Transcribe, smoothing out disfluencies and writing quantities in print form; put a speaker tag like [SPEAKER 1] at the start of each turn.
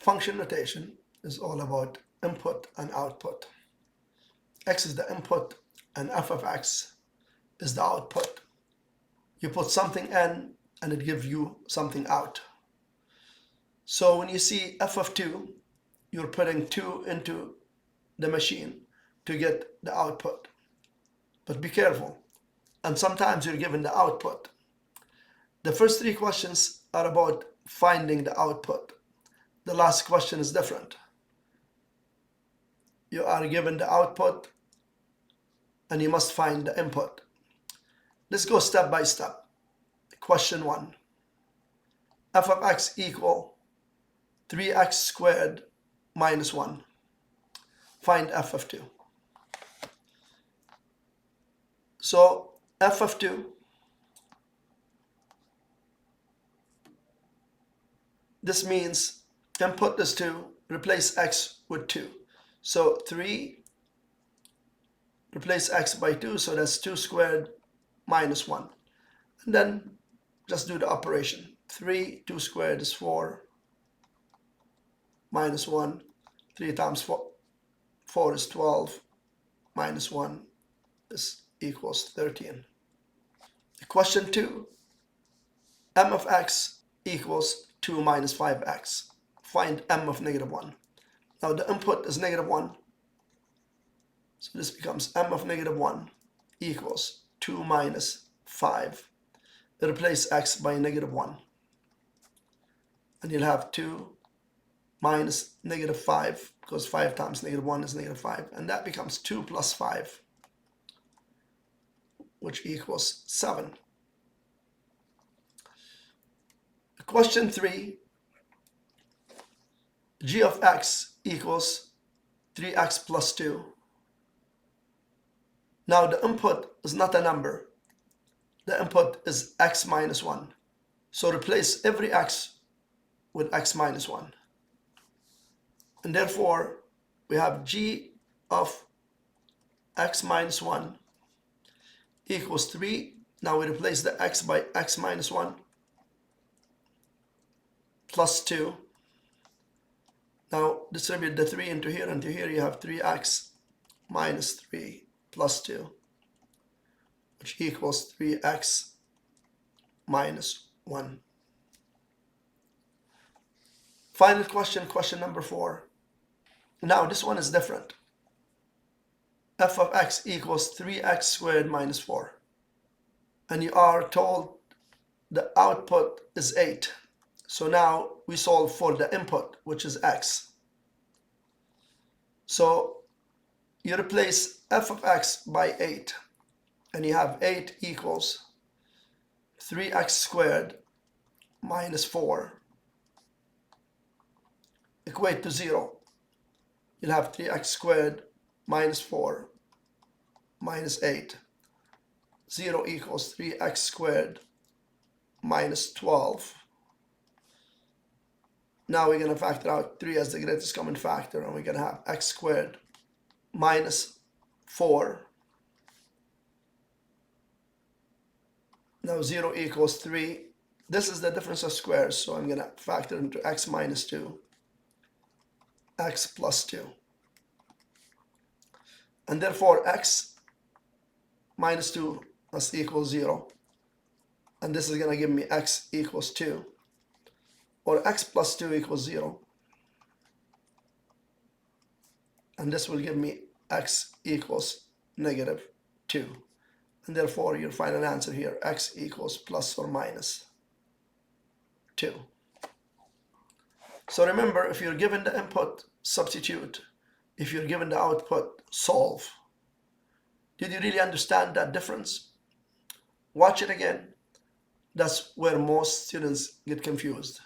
[SPEAKER 1] Function notation is all about input and output. X is the input and f of x is the output. You put something in and it gives you something out. So when you see f of 2, you're putting 2 into the machine to get the output. But be careful, and sometimes you're given the output. The first 3 questions are about finding the output. The last question is different. You are given the output and you must find the input. Let's go step by step. Question 1. F of x equal 3x squared minus 1. Find f of 2. So f of 2, this means input is 2, replace x with 2. So 3, replace x by 2, so that's 2 squared minus 1. And then just do the operation. 3, 2 squared is 4, minus 1. 3 times 4 is 12, minus 1 is equals 13. Question 2, m of x equals 2 minus 5x. Find m of negative 1. Now the input is negative 1, so this becomes m of negative 1 equals 2 minus 5. Replace x by negative 1. And you'll have 2 minus negative 5, because 5 times negative 1 is negative 5. And that becomes 2 plus 5, which equals 7. Question 3, g of x equals 3x plus 2. Now the input is not a number. The input is x minus 1. So replace every x with x minus 1. And therefore, we have g of x minus 1 equals 3. Now we replace the x by x minus 1 plus 2. Now distribute the 3 into here, and here you have 3x minus 3 plus 2, which equals 3x minus 1. Final question, question number 4. Now this one is different. F of x equals 3x squared minus 4. And you are told the output is 8. So now we solve for the input, which is x. So you replace f of x by 8, and you have 8 equals 3x squared minus 4. Equate to 0. You'll have 3x squared minus 4 minus 8. 0 equals 3x squared minus 12. Now we're going to factor out 3 as the greatest common factor, and we're going to have x squared minus 4. Now 0 equals 3. This is the difference of squares, so I'm going to factor into x minus 2, x plus 2. And therefore x minus 2 must equal 0. And this is going to give me x equals 2. Or x plus 2 equals 0. And this will give me x equals negative 2. And therefore your final answer here, x equals plus or minus 2. So remember, if you're given the input, substitute. If you're given the output, solve. Did you really understand that difference? Watch it again. That's where most students get confused.